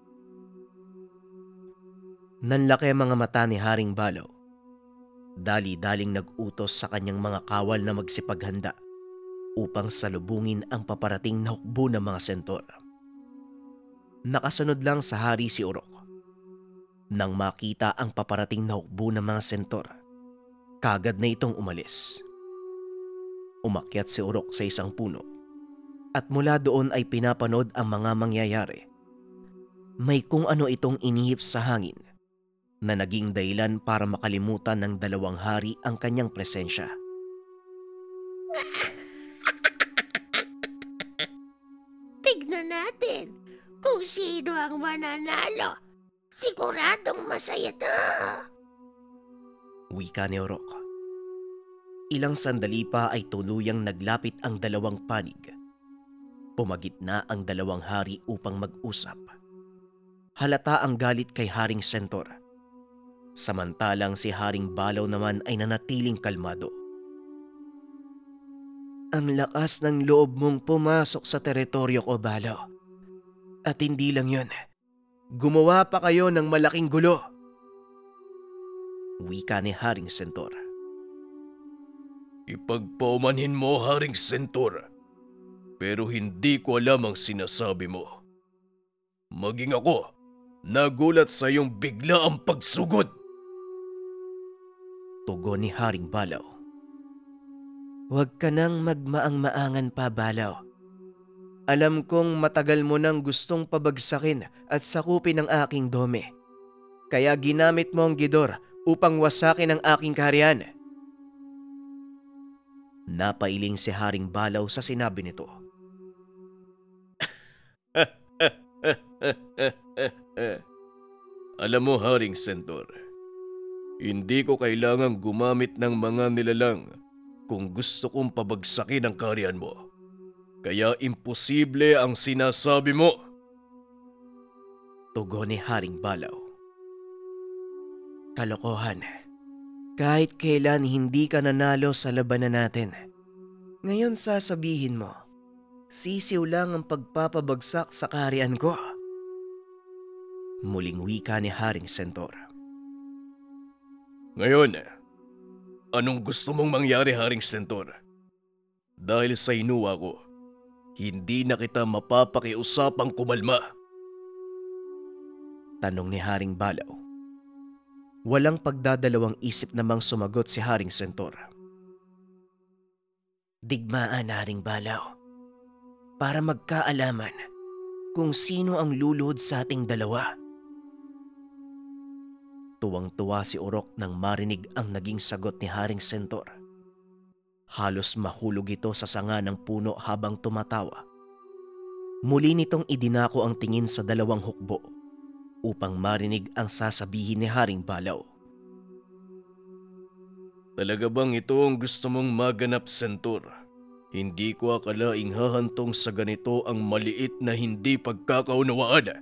Nanlaki ang mga mata ni Haring Balaw. Dali-daling nag-utos sa kanyang mga kawal na magsipaghanda upang salubungin ang paparating na hukbo ng mga sentor. Nakasunod lang sa hari si Orok. Nang makita ang paparating na hukbo ng mga sentor, kagad na itong umalis. Umakyat si Orok sa isang puno at mula doon ay pinapanood ang mga mangyayari. May kung ano itong inihip sa hangin na naging dahilan para makalimutan ng dalawang hari ang kanyang presensya. Tignan natin kung sino ang mananalo. Siguradong masaya to. Wika ni Orok. Ilang sandali pa ay tuluyang naglapit ang dalawang panig. Pumagitna ang dalawang hari upang mag-usap. Halata ang galit kay Haring Sentor. Samantalang si Haring Balaw naman ay nanatiling kalmado. Ang lakas ng loob mong pumasok sa teritoryo ko, Balaw. At hindi lang yun, gumawa pa kayo ng malaking gulo. Wika ni Haring Sentor. Ipagpaumanhin mo, Haring Sentor. Pero hindi ko alam ang sinasabi mo. Maging ako, nagulat sa iyong bigla ang pagsugod. Tugon ni Haring Balaw. Huwag ka nang magmaang-maangan pa, Balaw. Alam kong matagal mo nang gustong pabagsakin at sakupin ang aking dome. Kaya ginamit mo ang Gidor upang wasakin ang aking kaharian. Napailing si Haring Balaw sa sinabi nito. Alam mo, Haring Centaur, hindi ko kailangang gumamit ng mga nilalang kung gusto kong pabagsakin ang kaharian mo. Kaya imposible ang sinasabi mo. Tugon ni Haring Balaw. Kalokohan. Kahit kailan hindi ka nanalo sa labanan natin. Ngayon sasabihin mo, sisiw lang ang pagpapabagsak sa kaharian ko. Muling wika ni Haring Centaur. Ngayon, anong gusto mong mangyari, Haring Centaur? Dahil sa inuwa ko, hindi na kita mapapakiusapang kumalma. Tanong ni Haring Balaw. Walang pagdadalawang isip namang sumagot si Haring Centaur. Digmaan, Haring Balaw, para magkaalaman kung sino ang luluhod sa ating dalawa. Tuwang-tuwa si Orok nang marinig ang naging sagot ni Haring Centaur. Halos mahulog ito sa sanga ng puno habang tumatawa. Muli nitong idinako ang tingin sa dalawang hukbo upang marinig ang sasabihin ni Haring Balaw. Talaga bang ito ang gusto mong maganap, Centaur? Hindi ko akalaing hahantong sa ganito ang maliit na hindi pagkakaunawaan.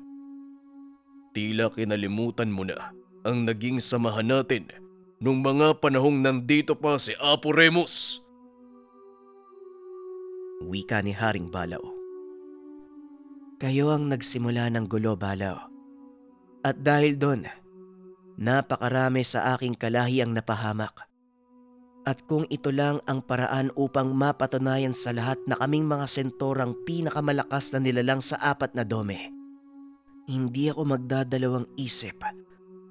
Tila kinalimutan mo na ang naging samahan natin nung mga panahong nandito pa si Apo Remus. Wika ni Haring Balaw. Kayo ang nagsimula ng gulo, Balaw. At dahil doon, napakarami sa aking kalahi ang napahamak. At kung ito lang ang paraan upang mapatunayan sa lahat na kaming mga sentorang pinakamalakas na nilalang sa 4 na dome, hindi ako magdadalawang isip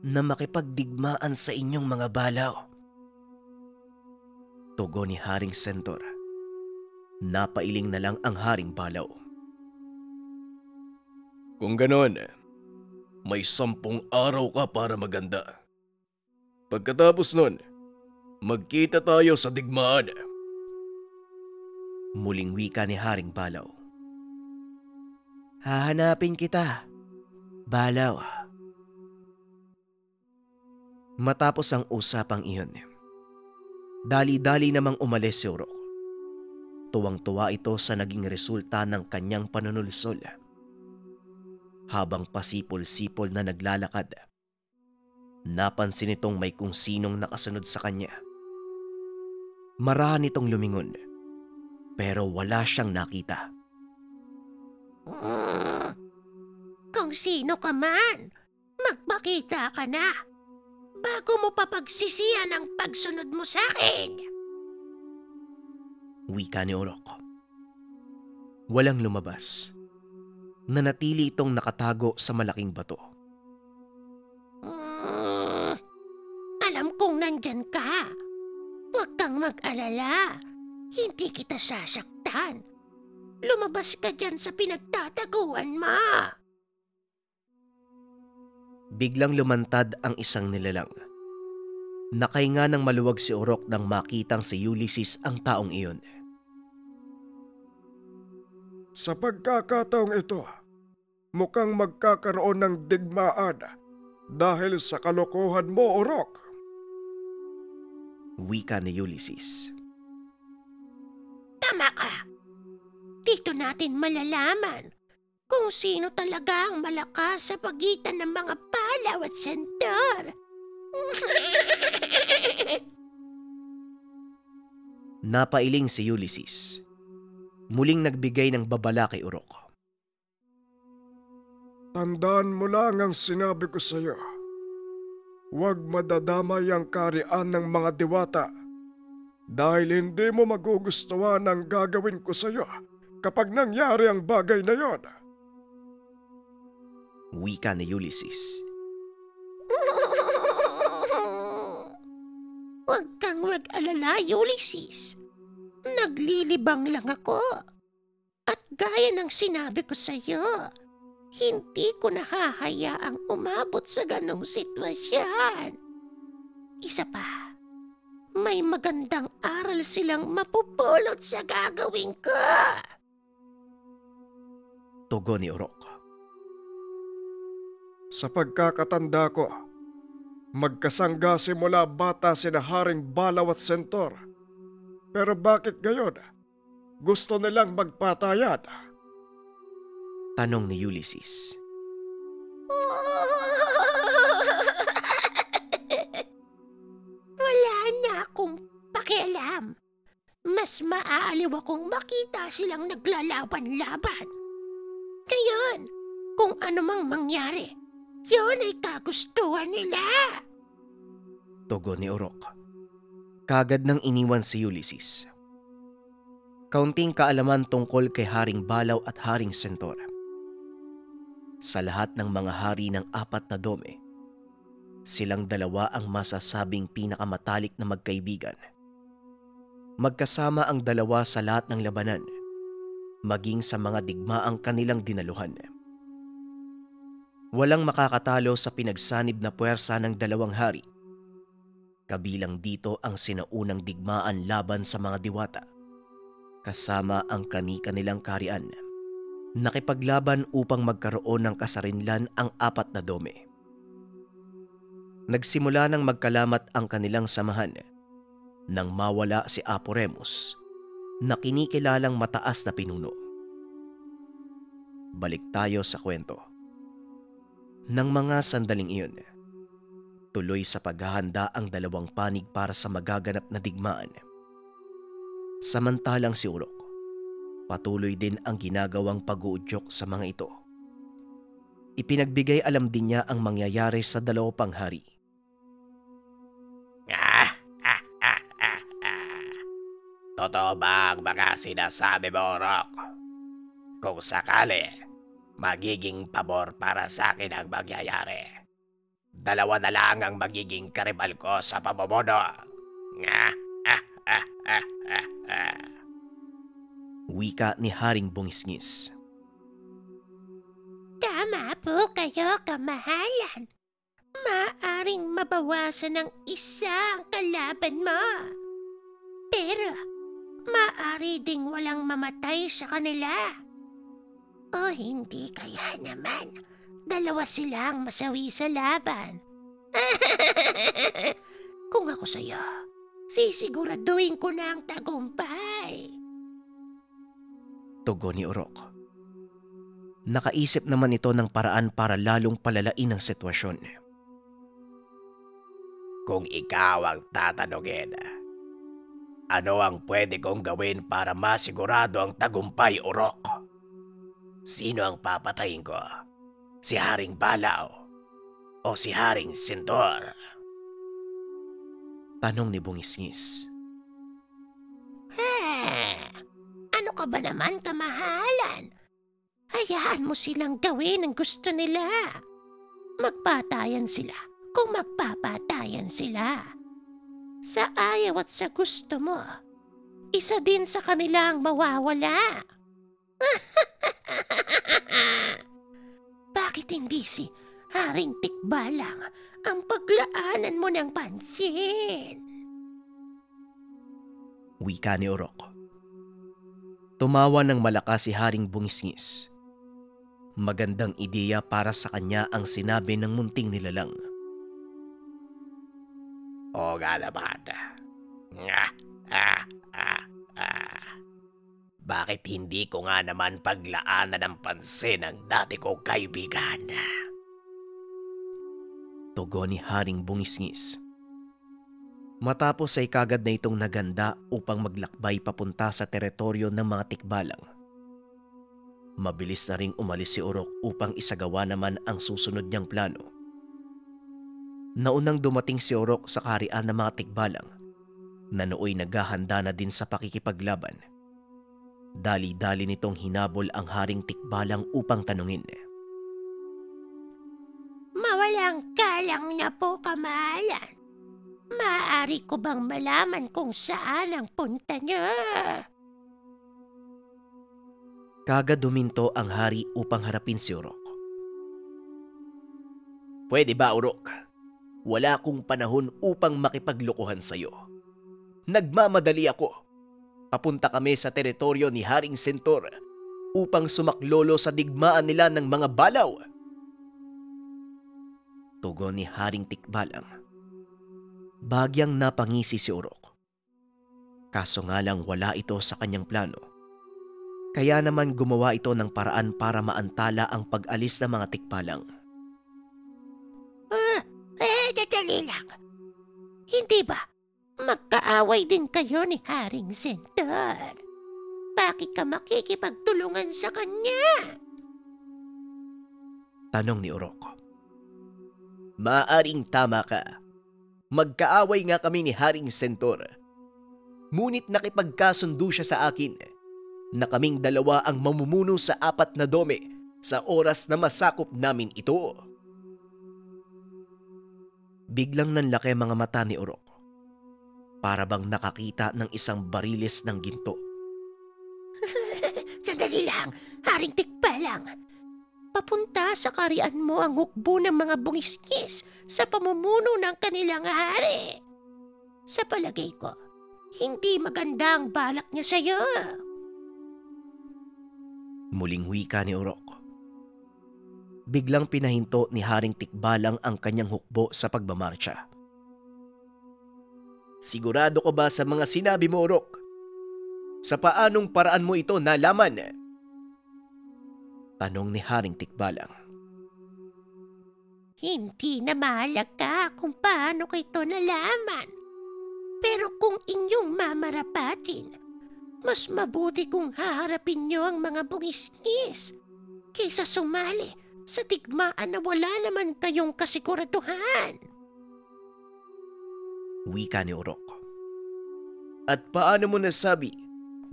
na makipagdigmaan sa inyong mga Balaw. Tugon ni Haring Centaur. Napailing na lang ang Haring Balaw. Kung ganon, may 10 araw ka para maganda. Pagkatapos nun, magkita tayo sa digmaan. Muling wika ni Haring Balaw. Hahanapin kita, Balaw. Matapos ang usapang iyon, dali-dali namang umalis si Orok. Tuwang-tuwa ito sa naging resulta ng kanyang panunulsol. Habang pasipol-sipol na naglalakad, napansin itong may kung sinong nakasunod sa kanya. Marahan itong lumingon, pero wala siyang nakita. Kung sino ka man, magpakita ka na bago mo papagsisihan ang pagsunod mo sa akin. Wika ni Orok. Walang lumabas. Nanatili itong nakatago sa malaking bato. Alam kong nandyan ka. Huwag kang mag-alala. Hindi kita sasaktan. Lumabas ka dyan sa pinagtataguan mo. Biglang lumantad ang isang nilalang. Nakahinga ng maluwag si Orok nang makitang si Ulysses ang taong iyon. Sa pagkakataong ito, mukhang magkakaroon ng digmaan dahil sa kalokohan mo, Orok. Wika ni Ulysses. Tama ka. Dito natin malalaman kung sino talaga ang malakas sa pagitan ng mga Balaw at Centaur. Napailing si Ulysses. Muling nagbigay ng babala kay Orok. Tandaan mo lang ang sinabi ko sa iyo. Huwag madadamay ang kaharian ng mga diwata dahil hindi mo magugustuhan ang gagawin ko sa iyo kapag nangyari ang bagay na yon. Wika ni Ulysses. Huwag kang mag-alala, Ulysses. Naglilibang lang ako. At Gaya ng sinabi ko sa iyo, hindi ko nahahayaang umabot sa ganong sitwasyon. Isa pa, may magandang aral silang mapupulot sa gagawin ko. Tugon ni Urok. Sa pagkakatanda ko, magkasangga simula bata sina Haring Balaw at Sentor. Pero bakit gayon? Gusto nilang magpatayan? Tanong ni Ulysses. Wala na akong pakialam. Mas maaaliw akong makita silang naglalaban-laban. Ngayon, kung ano mang mangyari, yun ay kagustuhan nila. Tugon ni Urok. Kagad nang iniwan si Ulysses. Kaunting kaalaman tungkol kay Haring Balaw at Haring Sentor. Sa lahat ng mga hari ng 4 na dome, silang dalawa ang masasabing pinakamatalik na magkaibigan. Magkasama ang dalawa sa lahat ng labanan, maging sa mga digmaang kanilang dinaluhan. Walang makakatalo sa pinagsanib na puwersa ng dalawang hari. Kabilang dito ang sinaunang digmaan laban sa mga diwata, kasama ang kani-kanilang kaharian. Nakipaglaban upang magkaroon ng kasarinlan ang 4 na dome. Nagsimula ng magkalamat ang kanilang samahan nang mawala si Apo Remus na kinikilalang mataas na pinuno. Balik tayo sa kwento. Nang mga sandaling iyon, tuloy sa paghahanda ang dalawang panig para sa magaganap na digmaan. Samantalang si Urok, patuloy din ang ginagawang pag-uudyok sa mga ito. Ipinagbigay alam din niya ang mangyayari sa 2 pang hari. Totoo ba ang mga sinasabi mo, Urok? Kung sakali, magiging pabor para sa akin ang mangyayari. 2 na lang ang magiging karibal ko sa pamumuno. Wika ni Haring Bungisngis. Tama po kayo, kamahalan. Maaring mabawasan ng isa ang kalaban mo. Pero, maaari ding walang mamatay sa kanila. O hindi kaya naman, 2 silang masawi sa laban. Kung ako sa'yo, sisiguraduhin ko na ang tagumpay. Tugon ni Urok. Nakaisip naman ito ng paraan para lalong palalain ang sitwasyon. Kung ikaw ang tatanungin, ano ang pwede kong gawin para masigurado ang tagumpay, Urok? Sino ang papatayin ko? Si Haring Balaw o si Haring Sentor? Tanong ni Bungisngis. Ano ka ba naman, kamahalan? Hayaan mo silang gawin ang gusto nila. Magpatayan sila kung magpapatayan sila. Sa ayaw at sa gusto mo, isa din sa kanilang mawawala. Bakit hindi si Haring Tikbalang ang paglaanan mo ng pansin? Wika ni Urok. Tumawa ng malakas si Haring Bungisngis. Magandang ideya para sa kanya ang sinabi ng munting nilalang. O nga naman. Bakit hindi ko nga naman paglaanan ng pansin ang dati kong kaibigan? Tugon ni Haring Bungisngis. Matapos ay kagad na itong naganda upang maglakbay papunta sa teritoryo ng mga Tikbalang. Mabilis na ring umalis si Urok upang isagawa naman ang susunod niyang plano. Naunang dumating si Urok sa kaharian ng mga Tikbalang na nooy naghahanda na din sa pakikipaglaban. Dali-dali nitong hinabol ang Haring Tikbalang upang tanungin. Mawalang galang na po, kamahalan. Maaari ko bang malaman kung saan ang punta niyo? Kagad huminto ang hari upang harapin si Urok. Pwede ba, Urok? Wala akong panahon upang makipaglokohan sa'yo. Nagmamadali ako. Papunta kami sa teritoryo ni Haring Sentor upang sumaklolo sa digmaan nila ng mga balaw. Tugon ni Haring Tikbalang. Bagyang napangisi si Urok. Kaso nga lang wala ito sa kanyang plano. Kaya naman gumawa ito ng paraan para maantala ang pag-alis ng mga tikbalang. Dali lang. Hindi ba magkaaway din kayo ni Haring Sentor? Bakit ka makikipagtulungan sa kanya? Tanong ni Urok. Maaring tama ka. Magkaaway nga kami ni Haring Sentor. Ngunit nakipagkasundo siya sa akin na kaming dalawa ang mamumuno sa 4 na dome sa oras na masakop namin ito. Biglang nanlaki ang mga mata ni Urok. Para bang nakakita ng isang bariles ng ginto. Sandali lang, Haring Tikbalang. Papunta sa karian mo ang hukbo ng mga bungiskis sa pamumuno ng kanilang hari. Sa palagay ko, hindi maganda ang balak niya sa'yo. Muling wika ni Urok. Biglang pinahinto ni Haring Tikbalang ang kanyang hukbo sa pagmamarcha. Sigurado ka ba sa mga sinabi mo, Urok? Sa paanong paraan mo ito nalaman? Tanong ni Haring Tikbalang. Hindi na mahalaga kung paano ko ito nalaman. Pero kung inyong mamarapatin, mas mabuti kung haharapin niyo ang mga bungisngis kaysa sumali sa digmaan na wala naman kayong kasiguraduhan. Wika ni Urok. At paano mo nasabi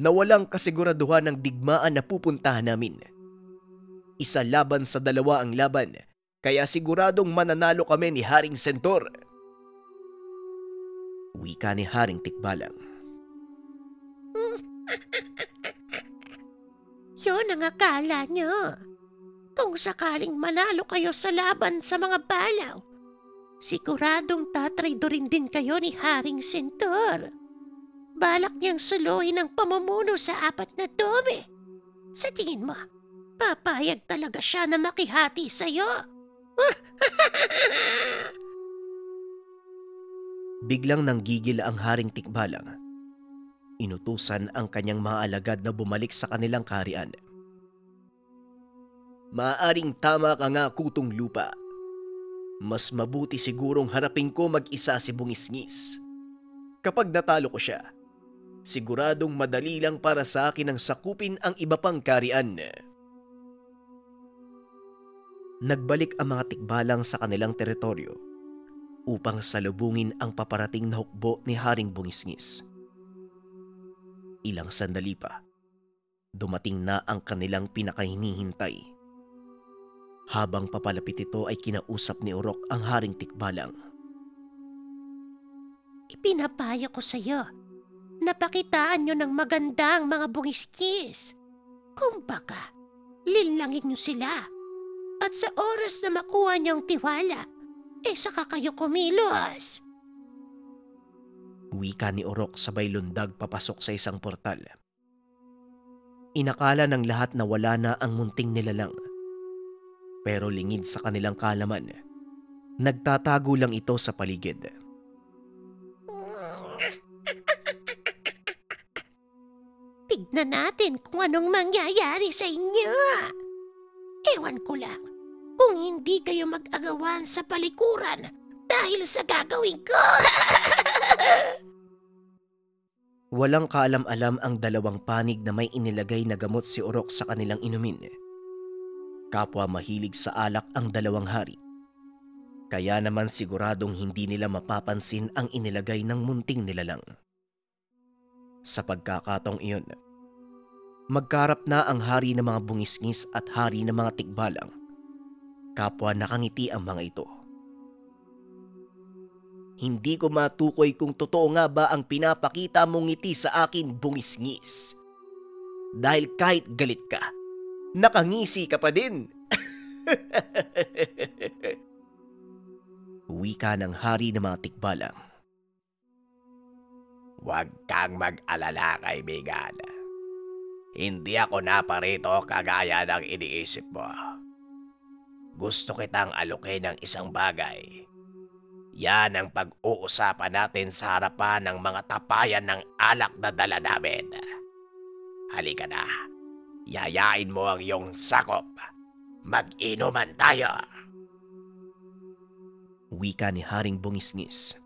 na walang kasiguraduhan ng digmaan na pupuntahan namin? Isa laban sa 2 ang laban, kaya siguradong mananalo kami ni Haring Sentor. Wika ni Haring Tikbalang. Yun ang akala niyo. Kung sakaling manalo kayo sa laban sa mga balaw, siguradong tatraydorin din kayo ni Haring Sentor. Balak niyang suluhin ang pamumuno sa 4 na dome. Sa tingin mo, papayag talaga siya na makihati sa'yo? Biglang nanggigil ang Haring Tikbalang. Inutusan ang kanyang mga alagad na bumalik sa kanilang kaharian. Maaring tama ka nga, Kutong Lupa. Mas mabuti sigurong harapin ko mag-isa si Bungisngis. Kapag natalo ko siya, siguradong madali lang para sa akin ang sakupin ang iba pang kaharian. Nagbalik ang mga tikbalang sa kanilang teritoryo upang salubungin ang paparating na hukbo ni Haring Bungisngis. Ilang sandali pa, dumating na ang kanilang pinakahinihintay. Habang papalapit ito ay kinausap ni Urok ang Haring Tikbalang. Ipinapayo ko sa iyo, napakitaan nyo ng maganda ang mga bungiskis. Kumbaga, linlangin nyo sila. At sa oras na makuha niyong tiwala, saka kayo kumilos. Wika ni Urok sabay lundag papasok sa isang portal. Inakala ng lahat na wala na ang munting nilalang. Pero lingid sa kanilang kaalaman, nagtatago lang ito sa paligid. Tignan natin kung anong mangyayari sa inyo. Ewan ko lang kung hindi kayo mag-agawan sa palikuran dahil sa gagawin ko. Walang kaalam-alam ang 2 panig na may inilagay na gamot si Urok sa kanilang inumin. Kapwa mahilig sa alak ang 2 hari. Kaya naman siguradong hindi nila mapapansin ang inilagay ng munting nilalang. Sa pagkakataong iyon, magkarap na ang hari ng mga bungisngis at hari ng mga tikbalang. Kapwa nakangiti ang mga ito. Hindi ko matukoy kung totoo nga ba ang pinapakita mong ngiti sa akin, Bungisngis. Dahil kahit galit ka, nakangisi ka pa din. Wika ng hari ng mga tikbalang. Huwag kang mag-alala, kaibigan. Hindi ako naparito kagaya ng iniisip mo. Gusto kitang alukin ng isang bagay. Yan ang pag-uusapan natin sa harapan ng mga tapayan ng alak na dala namin. Halika na, yayain mo ang iyong sakop. Mag-inuman tayo. Wika ni Haring Bungisngis.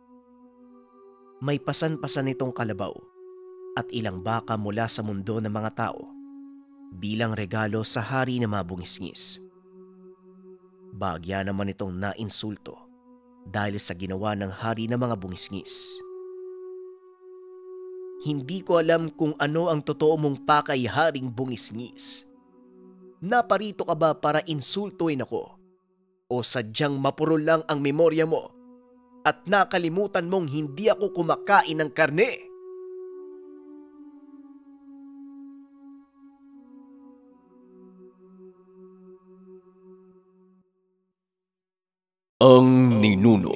May pasan-pasan itong kalabaw at ilang baka mula sa mundo ng mga tao bilang regalo sa hari ng mga bungisngis. Bagya naman itong nainsulto dahil sa ginawa ng hari ng mga bungisngis. Hindi ko alam kung ano ang totoo mong pakay, Haring Bungisngis. Naparito ka ba para insultuin ako? O sadyang mapuro lang ang memorya mo at nakalimutan mong hindi ako kumakain ng karne? Ang ninuno.